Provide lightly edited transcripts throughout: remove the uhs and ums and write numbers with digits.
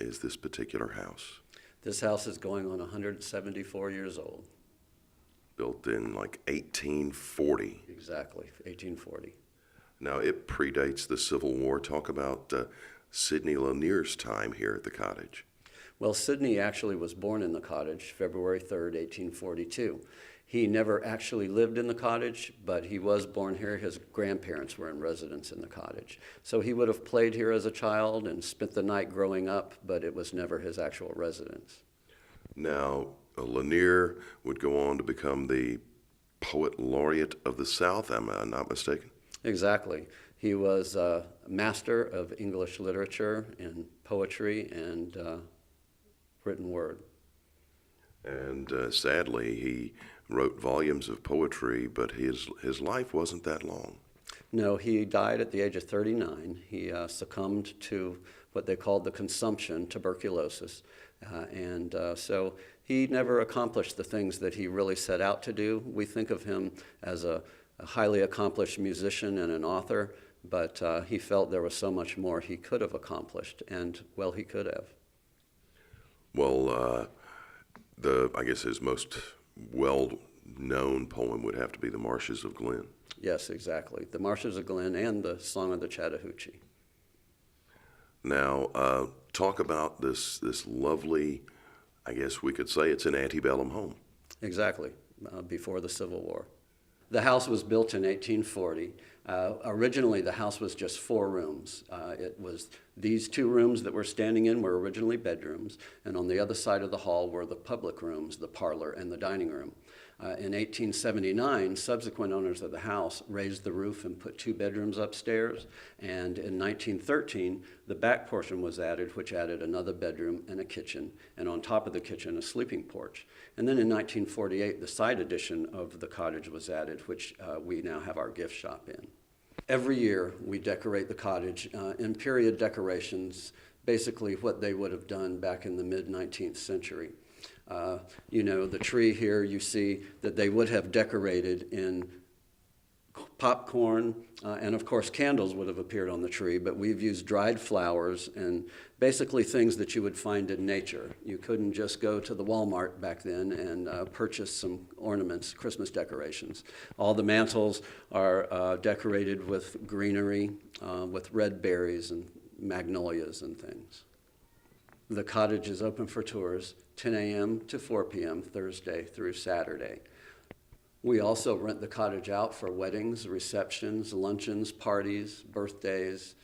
is this particular house? This house is going on 174 years old. Built in like 1840. Exactly, 1840. Now, it predates the Civil War. Talk about Sidney Lanier's time here at the cottage. Well, Sidney actually was born in the cottage, February 3rd, 1842. He never actually lived in the cottage, but he was born here. His grandparents were in residence in the cottage. So he would have played here as a child and spent the night growing up, but it was never his actual residence. Now, Lanier would go on to become the Poet Laureate of the South, am I not mistaken? Exactly. He was a master of English literature and poetry and written word. And sadly, he wrote volumes of poetry, but his life wasn't that long. No, he died at the age of 39. He succumbed to what they called the consumption, tuberculosis. So he never accomplished the things that he really set out to do. We think of him as a highly accomplished musician and an author, but he felt there was so much more he could have accomplished, and, well, he could have. Well, I guess his most well-known poem would have to be The Marshes of Glen. Yes, exactly. The Marshes of Glen and the Song of the Chattahoochee. Now, talk about this lovely, I guess we could say it's an antebellum home. Exactly, before the Civil War. The house was built in 1840. Originally, the house was just 4 rooms. It was these 2 rooms that we're standing in were originally bedrooms, and on the other side of the hall were the public rooms, the parlor and the dining room. In 1879, subsequent owners of the house raised the roof and put 2 bedrooms upstairs, and in 1913, the back portion was added, which added another bedroom and a kitchen, and on top of the kitchen, a sleeping porch. And then in 1948, the side addition of the cottage was added, which we now have our gift shop in. Every year, we decorate the cottage in period decorations, basically what they would have done back in the mid-19th century. The tree here, you see that they would have decorated in popcorn, and of course candles would have appeared on the tree, but we've used dried flowers and basically things that you would find in nature. You couldn't just go to the Walmart back then and purchase some ornaments, Christmas decorations. All the mantels are decorated with greenery, with red berries and magnolias and things. The cottage is open for tours 10 a.m. to 4 p.m. Thursday through Saturday. We also rent the cottage out for weddings, receptions, luncheons, parties, birthdays,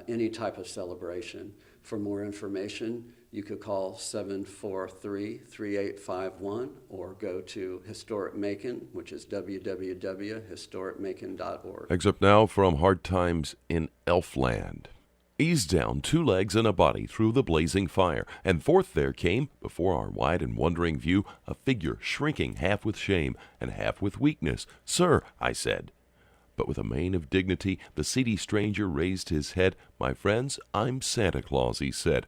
any type of celebration. For more information, you could call 743-3851 or go to Historic Macon, which is www.historicmacon.org. Excerpt now from Hard Times in Elfland. Ease down 2 legs and a body through the blazing fire, and forth there came, before our wide and wondering view, a figure shrinking half with shame and half with weakness. "Sir," I said. But with a mien of dignity, the seedy stranger raised his head. "My friends, I'm Santa Claus," he said.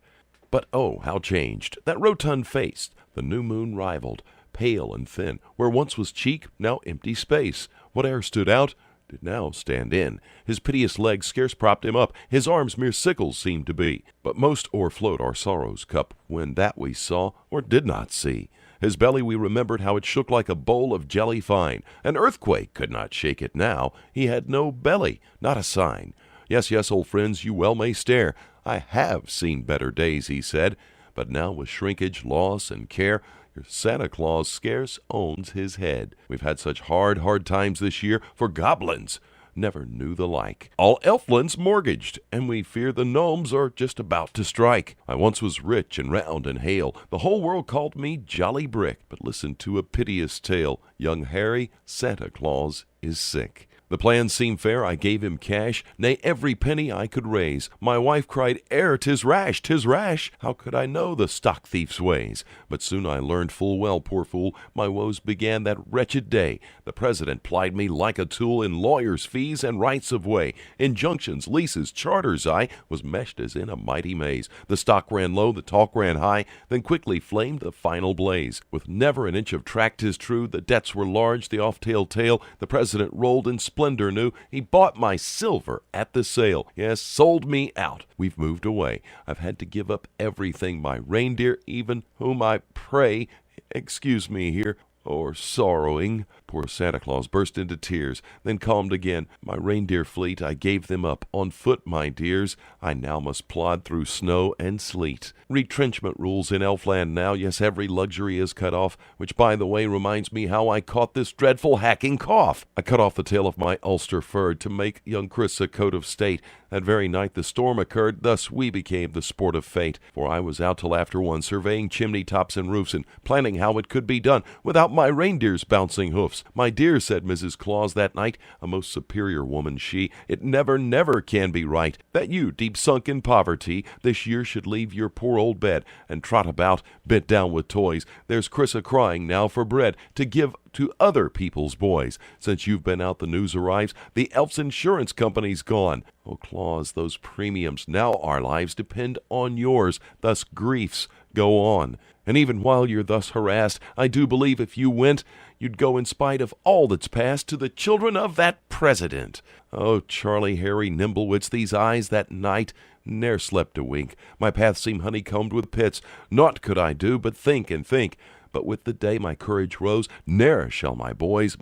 But oh, how changed! That rotund face, the new moon rivaled, pale and thin, where once was cheek, now empty space. Whate'er stood out did now stand in. His piteous legs scarce propped him up, his arms mere sickles seemed to be. But most o'erflowed our sorrow's cup, when that we saw, or did not see. His belly we remembered how it shook like a bowl of jelly fine. An earthquake could not shake it now. He had no belly, not a sign. Yes, yes, old friends, you well may stare. I have seen better days, he said. But now with shrinkage, loss, and care, your Santa Claus scarce owns his head. We've had such hard times this year, for goblins never knew the like. All Elfland's mortgaged, and we fear the gnomes are just about to strike. I once was rich and round and hale. The whole world called me Jolly Brick. But listen to a piteous tale. Young Harry, Santa Claus is sick. The plan seemed fair, I gave him cash, nay, every penny I could raise. My wife cried, "Ere, 'tis rash, 'tis rash!" How could I know the stock thief's ways? But soon I learned full well, poor fool, my woes began that wretched day. The president plied me like a tool in lawyers' fees and rights of way. Injunctions, leases, charters, I was meshed as in a mighty maze. The stock ran low, the talk ran high, then quickly flamed the final blaze. With never an inch of track, 'tis true, the debts were large, the off-tail tale, the president rolled in split splendor new. He bought my silver at the sale. Yes, sold me out. We've moved away. I've had to give up everything. My reindeer, even whom I pray, excuse me here, or sorrowing. Poor Santa Claus burst into tears, then calmed again. My reindeer fleet, I gave them up. On foot, my dears, I now must plod through snow and sleet. Retrenchment rules in Elfland now. Yes, every luxury is cut off, which, by the way, reminds me how I caught this dreadful hacking cough. I cut off the tail of my Ulster fur to make young Chris a coat of state. That very night the storm occurred, thus we became the sport of fate. For I was out till after 1, surveying chimney tops and roofs, and planning how it could be done without my reindeer's bouncing hoofs. My dear, said Mrs. Claus that night, a most superior woman she, it never, never can be right that you, deep sunk in poverty, this year should leave your poor old bed and trot about, bent down with toys. There's Chris a-crying now for bread to give to other people's boys. Since you've been out, the news arrives, the Elf's insurance company's gone. Oh, Claus, those premiums, now our lives depend on yours, thus griefs go on. And even while you're thus harassed, I do believe if you went, you'd go in spite of all that's past to the children of that president. Oh, Charlie, Harry, Nimblewits, these eyes that night ne'er slept a wink. My path seemed honeycombed with pits. Naught could I do but think and think. But with the day my courage rose, ne'er shall my boys,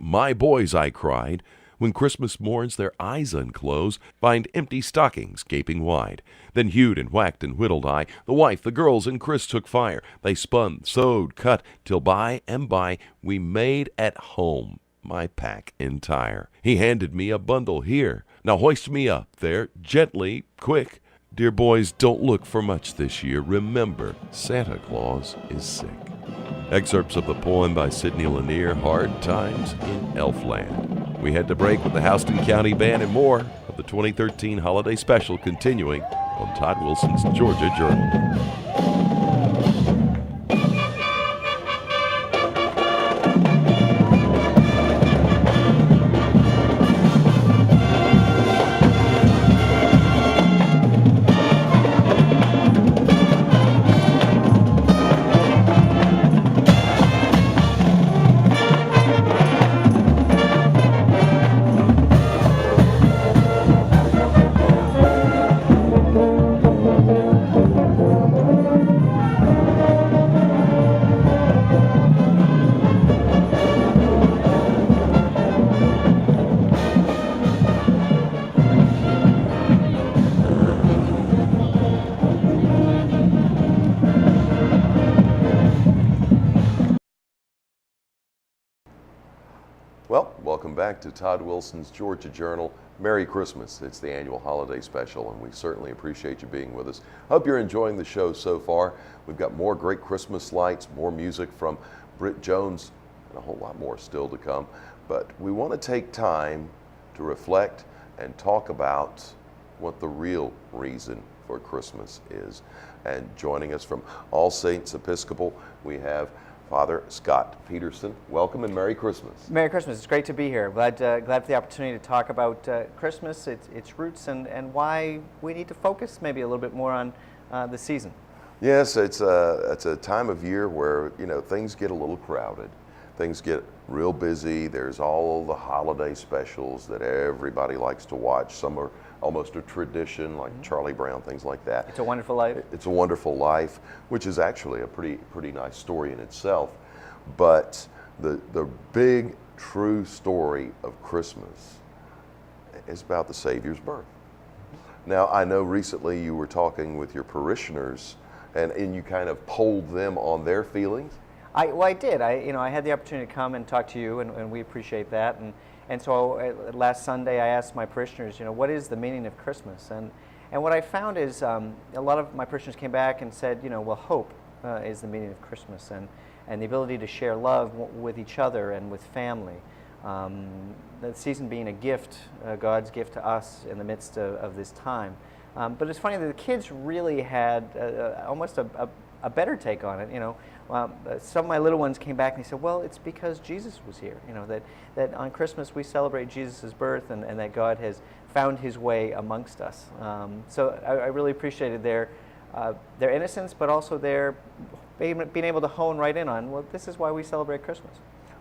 I cried, when Christmas morns their eyes unclose, find empty stockings gaping wide. Then hewed and whacked and whittled I, the wife, the girls, and Chris took fire. They spun, sewed, cut, till by and by we made at home my pack entire. He handed me a bundle here. Now hoist me up there, gently, quick. Dear boys, don't look for much this year. Remember, Santa Claus is sick. Excerpts of the poem by Sidney Lanier, Hard Times in Elfland. We head to break with the Houston County Band and more of the 2013 Holiday Special continuing on Todd Wilson's Georgia Journal. Well, welcome back to Todd Wilson's Georgia Journal. Merry Christmas. It's the annual holiday special, and we certainly appreciate you being with us. Hope you're enjoying the show so far. We've got more great Christmas lights, more music from Britt Jones, and a whole lot more still to come. But we want to take time to reflect and talk about what the real reason for Christmas is. And joining us from All Saints Episcopal, we have Father Scott Peterson. Welcome and Merry Christmas. Merry Christmas. It's great to be here. Glad for the opportunity to talk about Christmas, its roots, and why we need to focus maybe a little bit more on the season. Yes, it's a time of year where, things get a little crowded. Things get real busy. There's all the holiday specials that everybody likes to watch. Some are almost a tradition, like Charlie Brown, things like that. It's a Wonderful Life. It's a Wonderful Life, which is actually a pretty nice story in itself. But the big, true story of Christmas is about the Savior's birth. Now, I know recently you were talking with your parishioners, and you kind of polled them on their feelings. I did. I had the opportunity to come and talk to you, and we appreciate that. And so last Sunday I asked my parishioners, what is the meaning of Christmas? And what I found is a lot of my parishioners came back and said, well, hope is the meaning of Christmas, and the ability to share love with each other and with family. The season being a gift, God's gift to us in the midst of this time. But it's funny that the kids really had almost a better take on it. Some of my little ones came back and they said, well, it's because Jesus was here. That on Christmas we celebrate Jesus' birth, and that God has found his way amongst us. So I really appreciated their innocence, but also their being able to hone right in on, well, this is why we celebrate Christmas.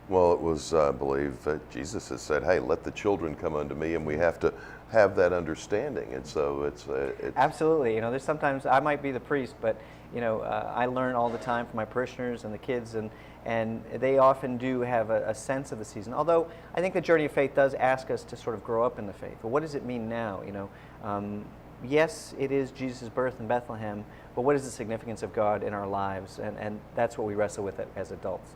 Well, it was, I believe, Jesus has said, "Hey, let the children come unto me," and we have to have that understanding. And so it's Absolutely. You know, there's sometimes I might be the priest, but you know, I learn all the time from my parishioners and the kids, and they often do have a sense of the season. Although I think the journey of faith does ask us to sort of grow up in the faith. But what does it mean now? You know, yes, it is Jesus' birth in Bethlehem, but what is the significance of God in our lives? And that's what we wrestle with as adults.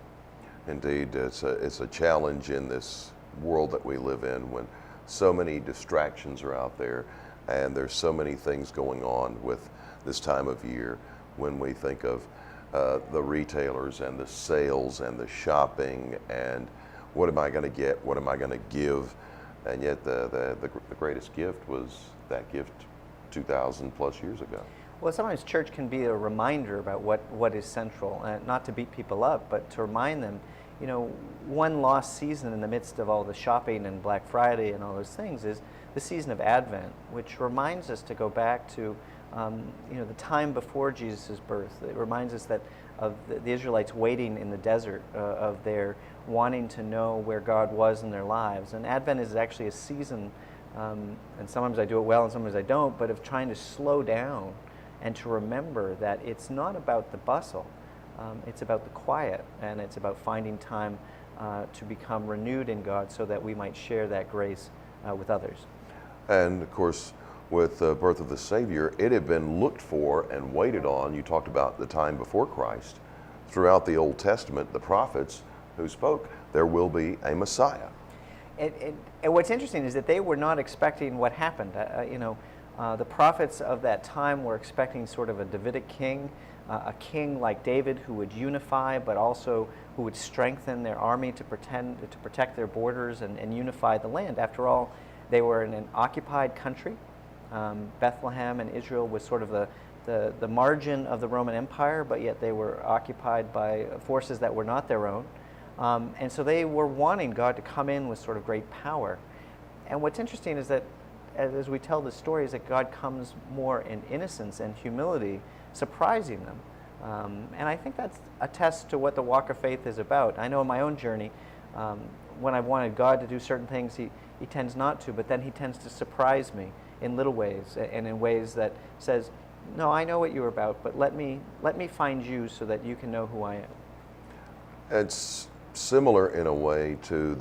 Indeed, it's a challenge in this world that we live in when so many distractions are out there and there's so many things going on with this time of year when we think of the retailers and the sales and the shopping and what am I going to get, what am I going to give, and yet the greatest gift was that gift 2,000 plus years ago. Well, sometimes church can be a reminder about what is central, not to beat people up, but to remind them, you know, one lost season in the midst of all the shopping and Black Friday and all those things is the season of Advent, which reminds us to go back to, you know, the time before Jesus' birth. It reminds us that of the Israelites waiting in the desert, of their wanting to know where God was in their lives. And Advent is actually a season, and sometimes I do it well and sometimes I don't, but of trying to slow down and to remember that it's not about the bustle, it's about the quiet, and it's about finding time to become renewed in God so that we might share that grace with others. And of course, with the birth of the Savior, it had been looked for and waited on. You talked about the time before Christ. Throughout the Old Testament, the prophets who spoke, there will be a Messiah. And what's interesting is that they were not expecting what happened. You know, the prophets of that time were expecting sort of a Davidic king, a king like David who would unify, but also who would strengthen their army to protect their borders and unify the land. After all, they were in an occupied country. Bethlehem and Israel was sort of the margin of the Roman Empire, but yet they were occupied by forces that were not their own. And so they were wanting God to come in with sort of great power. And what's interesting is that as we tell the story, is that God comes more in innocence and humility, surprising them. And I think that's a test to what the walk of faith is about. I know in my own journey, when I've wanted God to do certain things, he tends not to, but then he tends to surprise me in little ways and in ways that says, no, I know what you're about, but let me find you so that you can know who I am. It's similar in a way to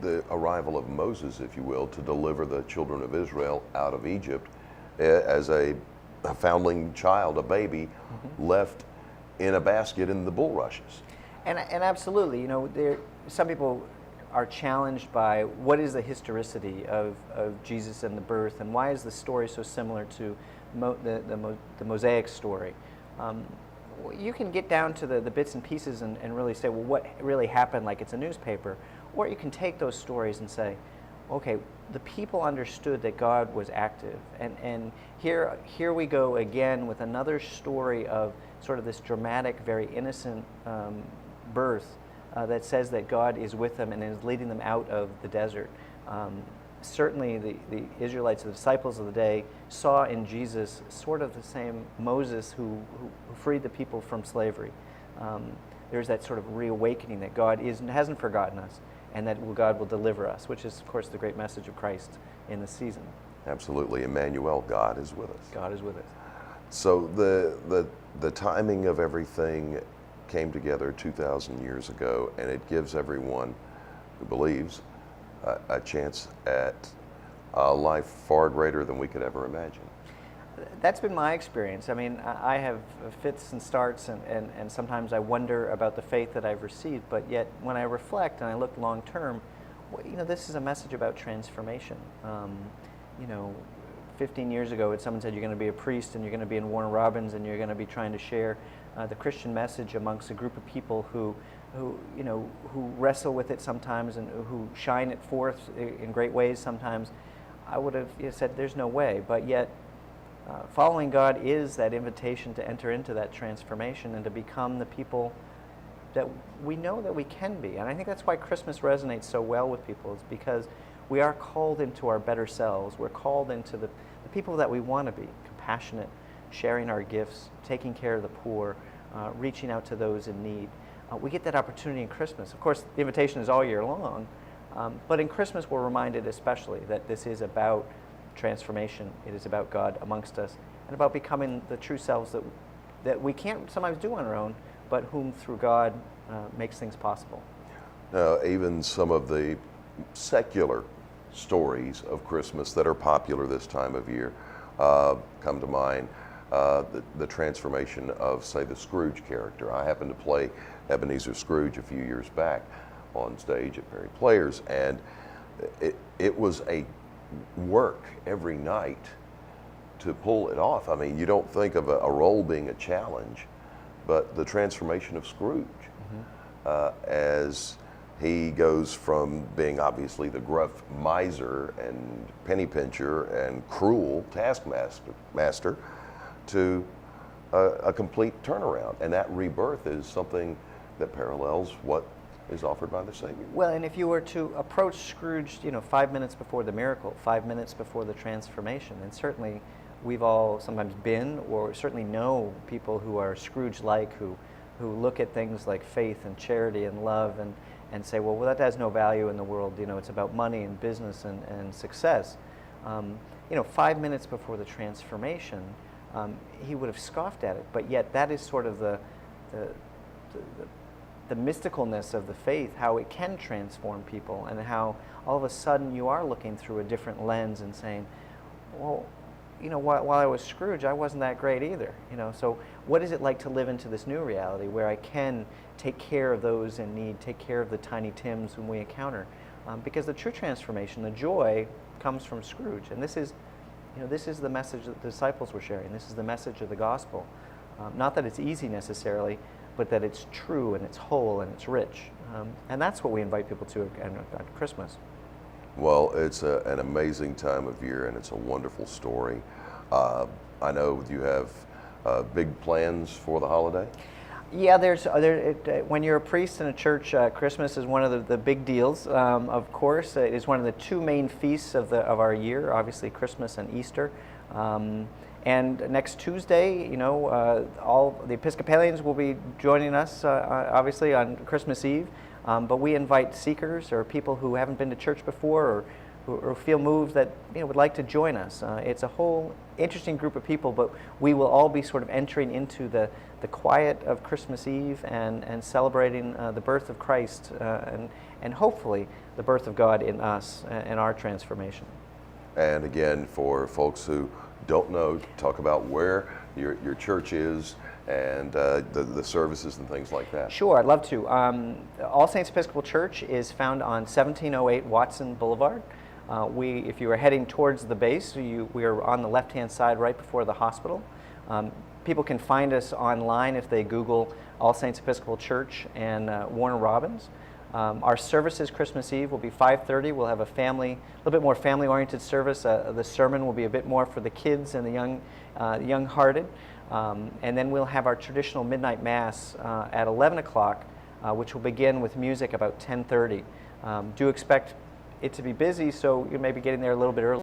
the arrival of Moses, if you will, to deliver the children of Israel out of Egypt as a foundling child, a baby, left in a basket in the bulrushes. And absolutely, you know, some people are challenged by what is the historicity of Jesus and the birth, and why is the story so similar to the Mosaic story. You can get down to the bits and pieces and really say, well, what really happened, like it's a newspaper, or you can take those stories and say, okay, the people understood that God was active, and here we go again with another story of sort of this dramatic, very innocent birth that says that God is with them and is leading them out of the desert. Certainly the Israelites, the disciples of the day, saw in Jesus sort of the same Moses who freed the people from slavery. There's that sort of reawakening that God hasn't forgotten us, and that God will deliver us, which is, of course, the great message of Christ in the season. Absolutely. Emmanuel, God is with us. God is with us. So the timing of everything came together 2,000 years ago, and it gives everyone who believes a chance at a life far greater than we could ever imagine. That's been my experience. I mean, I have fits and starts, and sometimes I wonder about the faith that I've received, but yet when I reflect and I look long term, well, you know, this is a message about transformation. You know, 15 years ago, someone said you're going to be a priest and you're going to be in Warner Robins and you're going to be trying to share the Christian message amongst a group of people who you know, who wrestle with it sometimes and who shine it forth in great ways sometimes. I would have said there's no way, but yet following God is that invitation to enter into that transformation and to become the people that we know that we can be. And I think that's why Christmas resonates so well with people, is because we are called into our better selves. We're called into the people that we want to be, compassionate, sharing our gifts, taking care of the poor, reaching out to those in need. we get that opportunity in Christmas. Of course, the invitation is all year long, but in Christmas we're reminded especially that this is about transformation. It is about God amongst us and about becoming the true selves that we can't sometimes do on our own, but whom through God makes things possible. Now, even some of the secular stories of Christmas that are popular this time of year come to mind. The transformation of, say, the Scrooge character. I happened to play Ebenezer Scrooge a few years back on stage at Perry Players, and it was a work every night to pull it off. I mean, you don't think of a role being a challenge, but the transformation of Scrooge as he goes from being obviously the gruff miser and penny pincher and cruel taskmaster to a complete turnaround. And that rebirth is something that parallels what is offered by the Savior. Well, and if you were to approach Scrooge, 5 minutes before the miracle, 5 minutes before the transformation, and certainly we've all sometimes been or certainly know people who are Scrooge-like, who look at things like faith and charity and love and say, well, that has no value in the world. It's about money and business and success. 5 minutes before the transformation, he would have scoffed at it. But yet that is sort of the mysticalness of the faith, how it can transform people, and how all of a sudden you are looking through a different lens and saying, well, while I was Scrooge, I wasn't that great either. So what is it like to live into this new reality where I can take care of those in need, take care of the Tiny Tims whom we encounter? Because the true transformation, the joy, comes from Scrooge. And this is the message that the disciples were sharing. This is the message of the gospel. Not that it's easy necessarily, but that it's true and it's whole and it's rich. And that's what we invite people to at Christmas. Well, it's an amazing time of year, and it's a wonderful story. I know you have big plans for the holiday. Yeah, when you're a priest in a church, Christmas is one of the big deals. Of course, it is one of the two main feasts of our year. Obviously, Christmas and Easter. And next Tuesday, all the Episcopalians will be joining us, obviously, on Christmas Eve. But we invite seekers or people who haven't been to church before or feel moved that would like to join us. It's a whole interesting group of people, but we will all be sort of entering into the quiet of Christmas Eve and celebrating the birth of Christ and hopefully the birth of God in us and our transformation. And again, for folks who don't know, talk about where your church is and the services and things like that. Sure, I'd love to. All Saints Episcopal Church is found on 1708 Watson Boulevard. If you are heading towards the base, we are on the left-hand side right before the hospital. People can find us online if they Google All Saints Episcopal Church and Warner Robins. Our services Christmas Eve will be 5:30. We'll have a little bit more family-oriented service. The sermon will be a bit more for the kids and the young-hearted. And then we'll have our traditional midnight mass at 11 o'clock, which will begin with music about 10:30. Do expect it to be busy, so you may be getting there a little bit early.